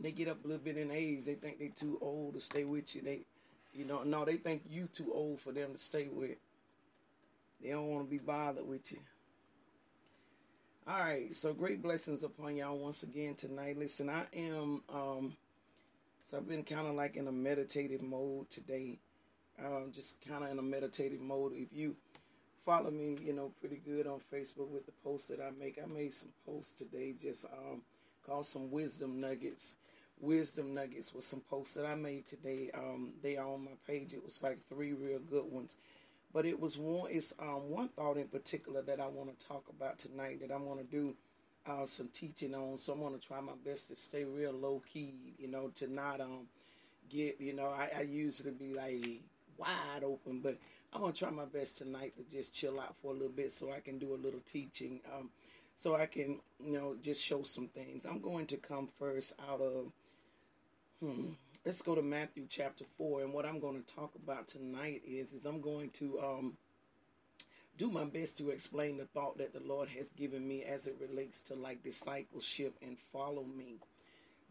they get up a little bit in age. They think they too old to stay with you. No, they think you too old for them to stay with. They don't want to be bothered with you. All right, so great blessings upon y'all once again tonight. Listen, I am, so I've been kind of like in a meditative mode today. Just kind of in a meditative mode. If you follow me, pretty good on Facebook with the posts that I make. I made some posts today just called some wisdom nuggets. Wisdom nuggets with some posts that I made today. They are on my page. It was like 3 real good ones. But it's one thought in particular that I want to talk about tonight that I want to do some teaching on. So I'm going to try my best to stay real low key, to not get, I usually be like wide open, but I'm going to try my best tonight to just chill out for a little bit so I can do a little teaching, so I can, just show some things. I'm going to come first out of, let's go to Matthew chapter 4, and what I'm going to talk about tonight is I'm going to do my best to explain the thought that the Lord has given me as it relates to like discipleship and follow me.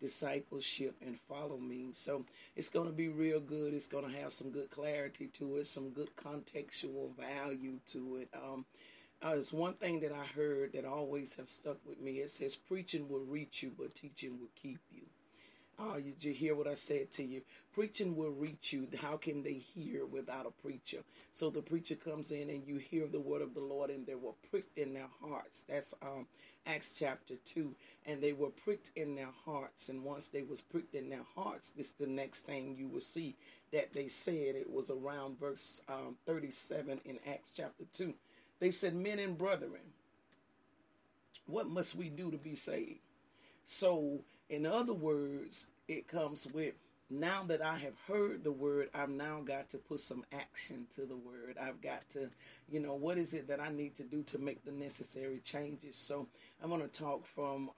Discipleship and follow me. So it's going to be real good. It's going to have some good clarity to it, some good contextual value to it. It's one thing that I heard that always have stuck with me. It says, preaching will reach you, but teaching will keep you. Did you hear what I said to you? Preaching will reach you. How can they hear without a preacher? So the preacher comes in and you hear the word of the Lord and they were pricked in their hearts. That's Acts chapter 2. And they were pricked in their hearts. And once they was pricked in their hearts, this is the next thing you will see that they said. It was around verse 37 in Acts chapter 2. They said, men and brethren, what must we do to be saved? So, in other words, it comes with, now that I have heard the word, I've now got to put some action to the word. I've got to, what is it that I need to do to make the necessary changes? So I'm going to talk from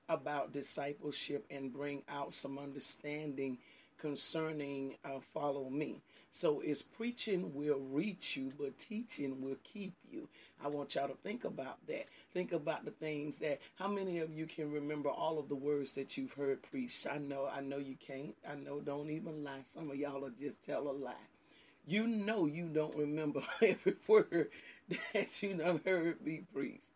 about discipleship and bring out some understanding concerning follow me. So it's preaching will reach you, but teaching will keep you. I want y'all to think about that. Think about the things that, how many of you can remember all of the words that you've heard preached? I know you can't. I know, don't even lie. Some of y'all will just tell a lie. You don't remember every word that you done heard be preached.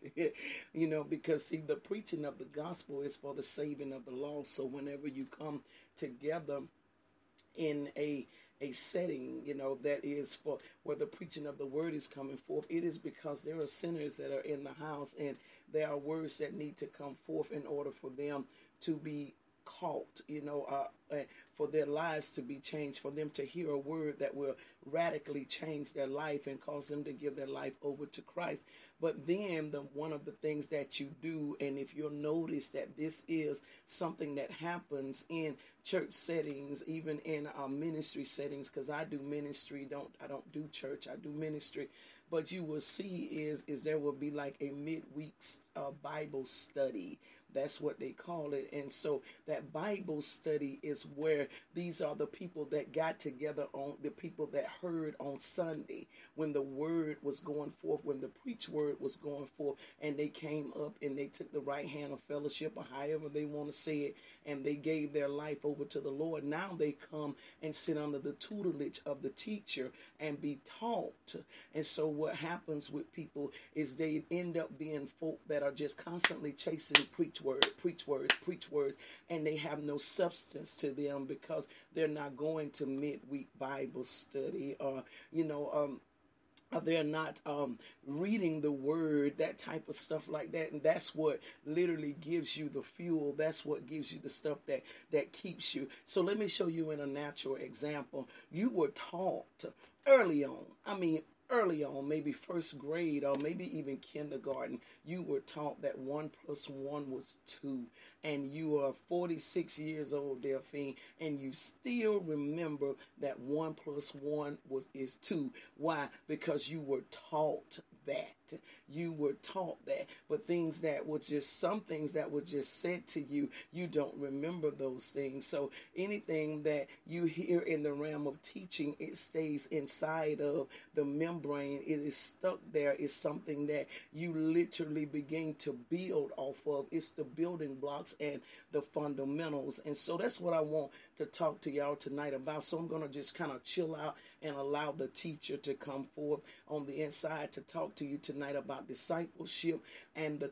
Because see, the preaching of the gospel is for the saving of the lost. So whenever you come together in a setting, that is for where the preaching of the word is coming forth, it is because there are sinners that are in the house and there are words that need to come forth in order for them to be caught, for their lives to be changed, for them to hear a word that will radically change their life and cause them to give their life over to Christ. But then one of the things that you do, and if you'll notice that this is something that happens in church settings, even in ministry settings, because I do ministry, I don't do church, I do ministry. But you will see is there will be like a midweek Bible study. That's what they call it. And so that Bible study is where these are the people that got together, on the people that heard on Sunday when the word was going forth, when the preach word was going forth, and they came up and they took the right hand of fellowship, or however they want to say it, and they gave their life over to the Lord. Now they come and sit under the tutelage of the teacher and be taught. And so what happens with people is they end up being folk that are just constantly chasing preach words, and they have no substance to them because they're not going to midweek Bible study, or they're not reading the word, that type of stuff like that. And that's what literally gives you the fuel. That's what gives you the stuff that keeps you. So let me show you in a natural example. You were taught early on, maybe first grade or maybe even kindergarten, you were taught that 1 + 1 was 2. And you are 46 years old, Delphine, and you still remember that 1 + 1 is 2. Why? Because you were taught that. You were taught that, but things that were just, some things that were just said to you, you don't remember those things. So anything that you hear in the realm of teaching, it stays inside of the membrane. It is stuck there. It's something that you literally begin to build off of. It's the building blocks and the fundamentals. And so that's what I want to talk to y'all tonight about. So I'm going to just kind of chill out and allow the teacher to come forth on the inside to talk to you tonight about discipleship and the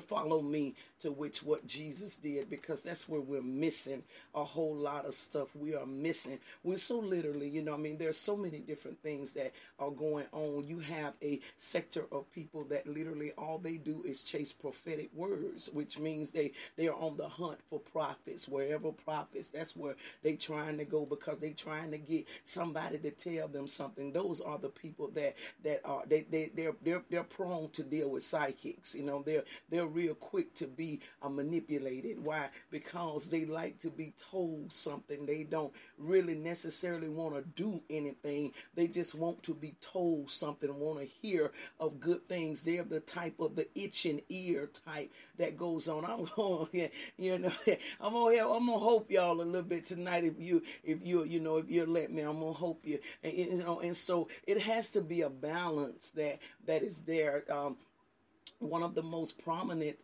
follow me, to which what Jesus did, because that's where we're missing a whole lot of stuff. We are missing. We're so literally, there's so many different things that are going on. You have a sector of people that literally all they do is chase prophetic words, which means they are on the hunt for prophets. Wherever prophets, that's where they trying to go, because they trying to get somebody to tell them something. Those are the people that are they're prone to deal with psychics. They're real quick to be manipulated. Why? Because they like to be told something. They don't really necessarily want to do anything. They just want to be told something, want to hear of good things. They're the type of the itching ear type that goes on. I'm going, I'm gonna hope y'all a little bit tonight. If you let me, I'm gonna hope you. And so it has to be a balance that is there. One of the most prominent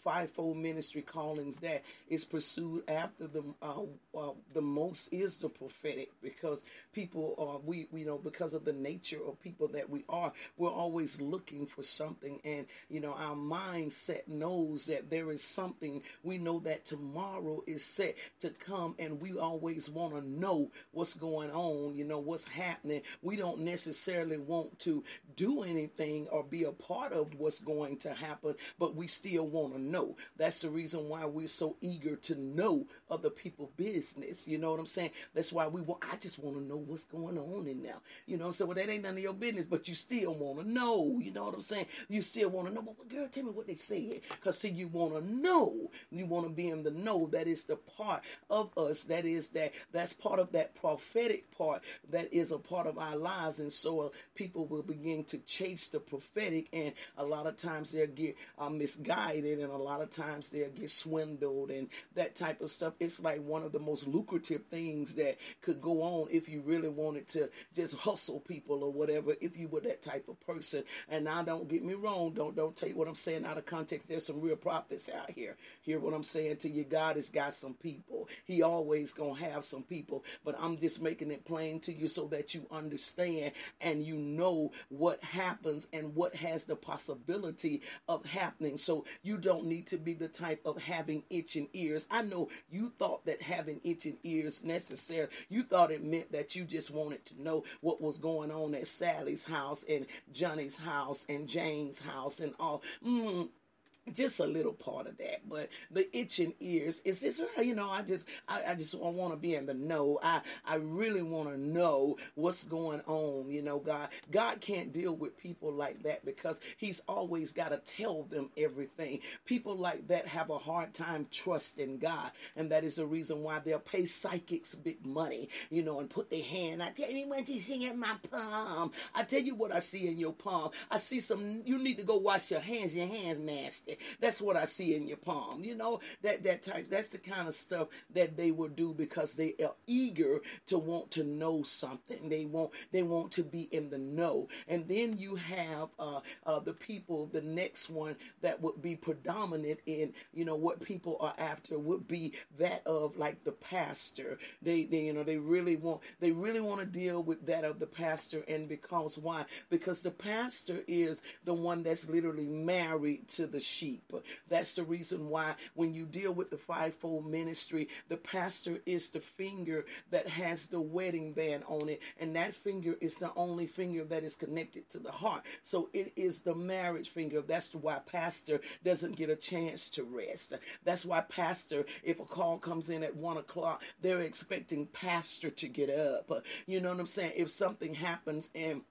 fivefold ministry callings that is pursued after the most is the prophetic, because people are, we because of the nature of people that we're always looking for something, and our mindset knows that there is something. We know that tomorrow is set to come, and we always want to know what's going on, what's happening. We don't necessarily want to do anything or be a part of what's going to happen, but we still want to know. That's the reason why we're so eager to know other people's business. You know what I'm saying? That's why I just want to know what's going on in now. So that ain't none of your business, but you still want to know. You know what I'm saying? You still want to know. But girl, tell me what they said. Because see, you want to know. You want to be in the know. That is the part of us. That's part of that prophetic part that is a part of our lives. And so people will begin to chase the prophetic, and a lot of times they'll get misguided, and a lot of times they'll get swindled and that type of stuff. It's like one of the most lucrative things that could go on if you really wanted to just hustle people or whatever, if you were that type of person. And now, don't get me wrong, don't take what I'm saying out of context. There's some real prophets out here. Hear what I'm saying to you. God has got some people. He always gonna have some people, but I'm just making it plain to you so that you understand and you know what happens and what has the possibility of happening. So you don't need to be the type of having itching ears. I know you thought that having itching ears necessary. You thought it meant that you just wanted to know what was going on at Sally's house and Johnny's house and Jane's house and all. Just a little part of that, but the itching ears is this. I just want to be in the know. I really want to know what's going on. God can't deal with people like that, because He's always got to tell them everything. People like that have a hard time trusting God, and that is the reason why they'll pay psychics big money, and put their hand. I tell you what you see in my palm. I tell you what I see in your palm. I see some. You need to go wash your hands. Your hands nasty. That's what I see in your palm. That type. That's the kind of stuff that they will do, because they are eager to want to know something. They want to be in the know. And then you have the people. The next one that would be predominant in what people are after would be that of like the pastor. They really want to deal with that of the pastor. And because why? Because the pastor is the one that's literally married to the sheep. That's the reason why when you deal with the fivefold ministry, the pastor is the finger that has the wedding band on it, and that finger is the only finger that is connected to the heart. So it is the marriage finger. That's why pastor doesn't get a chance to rest. That's why pastor, if a call comes in at 1 o'clock, they're expecting pastor to get up. You know what I'm saying? If something happens and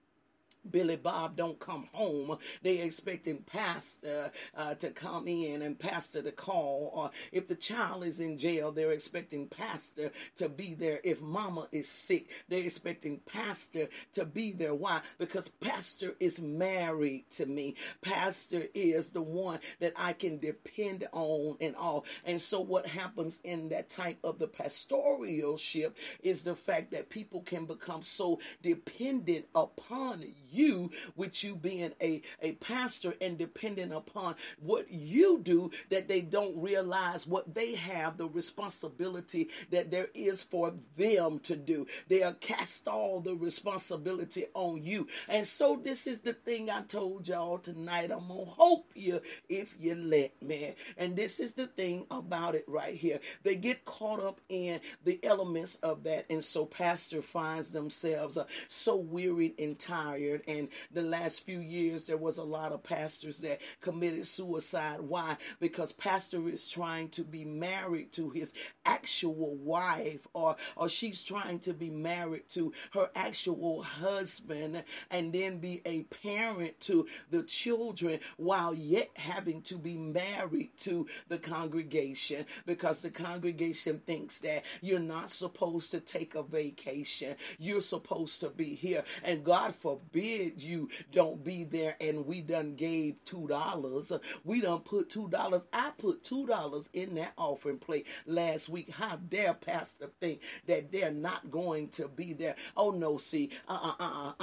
Billy Bob don't come home. They expecting pastor to come in and pastor to call. Or if the child is in jail, they're expecting pastor to be there. If mama is sick, they're expecting pastor to be there. Why? Because pastor is married to me. Pastor is the one that I can depend on and all. And so what happens in that type of the pastoralship is the fact that people can become so dependent upon you, with you being a pastor, and dependent upon what you do, that they don't realize what they have, the responsibility that there is for them to do. They'll cast all the responsibility on you. And so this is the thing I told y'all tonight. I'm gonna hope you if you let me. And this is the thing about it right here. They get caught up in the elements of that, and so pastor finds themselves so wearied and tired. And the last few years, there was a lot of pastors that committed suicide. Why? Because pastor is trying to be married to his actual wife, or she's trying to be married to her actual husband, and then be a parent to the children, while yet having to be married to the congregation, because the congregation thinks that you're not supposed to take a vacation. You're supposed to be here, and God forbid you don't be there. And we done gave $2. We done put $2. I put $2 in that offering plate last week. How dare pastor think that they're not going to be there? Oh no, see, I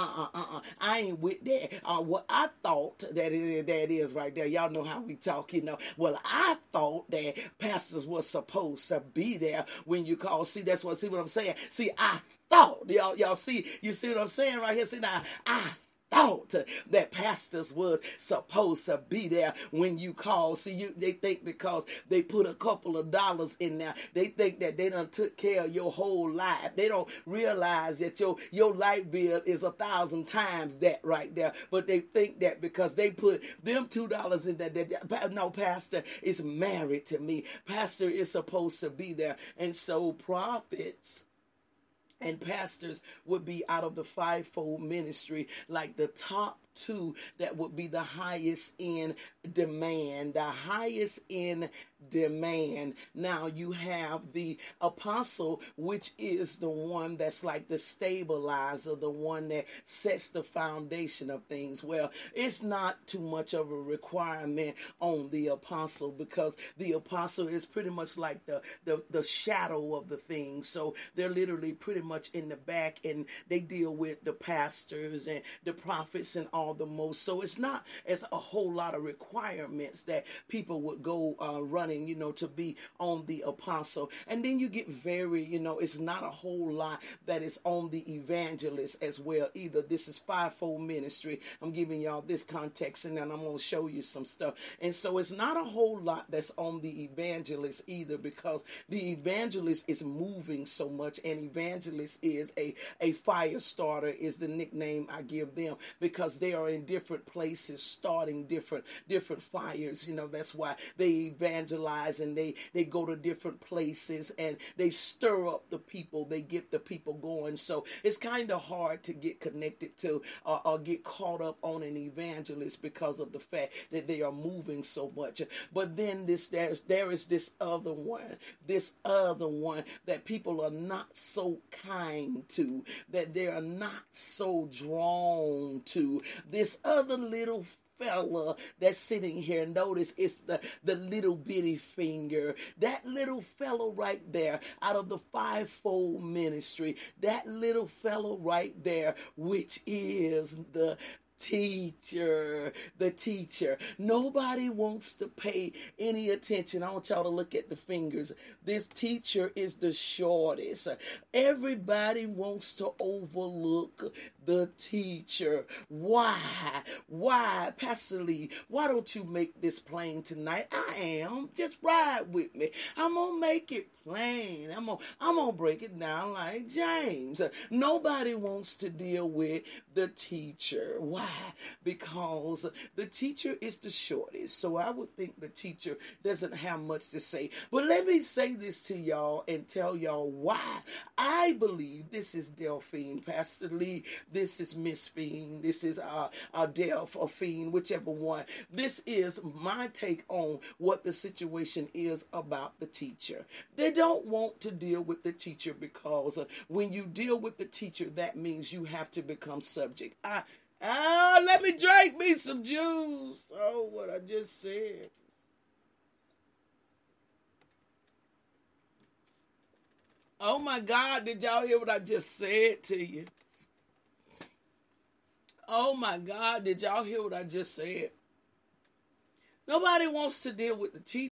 ain't with that. What I thought that is right there. Y'all know how we talk, you know. Well, I thought that pastors were supposed to be there when you call. See, that's what. See what I'm saying? See, I thought y'all see. You see what I'm saying right here? See now, I thought that pastors was supposed to be there when you call. See, they think because they put a couple of dollars in there, they think that they done took care of your whole life. They don't realize that your light bill is 1,000 times that right there. But they think that because they put them $2 in there, no, pastor is married to me. Pastor is supposed to be there. And so prophets and pastors would be out of the fivefold ministry, like the top two that would be the highest in demand. The highest in demand. Now you have the apostle, which is the one that's like the stabilizer, the one that sets the foundation of things. Well, it's not too much of a requirement on the apostle, because the apostle is pretty much like the shadow of the thing. So they're literally pretty much in the back, and they deal with the pastors and the prophets and all the most. So it's not as a whole lot of requirements that people would go running, to be on the apostle. And then you get very, it's not a whole lot that is on the evangelist as well either. This is fivefold ministry. I'm giving y'all this context, and then I'm going to show you some stuff. And so it's not a whole lot that's on the evangelist either, because the evangelist is moving so much, and evangelist is a fire starter is the nickname I give them, because they are in different places starting different fires. That's why they evangelize, and they go to different places, and they stir up the people. They get the people going. So it's kind of hard to get connected to or get caught up on an evangelist, because of the fact that they are moving so much. But then there is this other one that people are not so kind to, that they are not so drawn to. This other little fella that's sitting here, notice it's the little bitty finger. That little fellow right there, out of the fivefold ministry, that little fellow right there, which is the teacher. Nobody wants to pay any attention. I want y'all to look at the fingers. This teacher is the shortest. Everybody wants to overlook the teacher. Why, Pastor Lee? Why don't you make this plain tonight? I am. Just ride with me. I'm gonna make it plain. I'm gonna break it down like James. Nobody wants to deal with the teacher. Why? Why? Because the teacher is the shortest. So I would think the teacher doesn't have much to say. But let me say this to y'all and tell y'all why I believe this is Delphine, Pastor Lee. This is Msphine. This is Delph or Fiend, whichever one. This is my take on what the situation is about the teacher. They don't want to deal with the teacher because when you deal with the teacher, that means you have to become subject. Let me drink me some juice. Oh, what I just said. Oh my God, did y'all hear what I just said to you? Oh my God, did y'all hear what I just said? Nobody wants to deal with the teacher.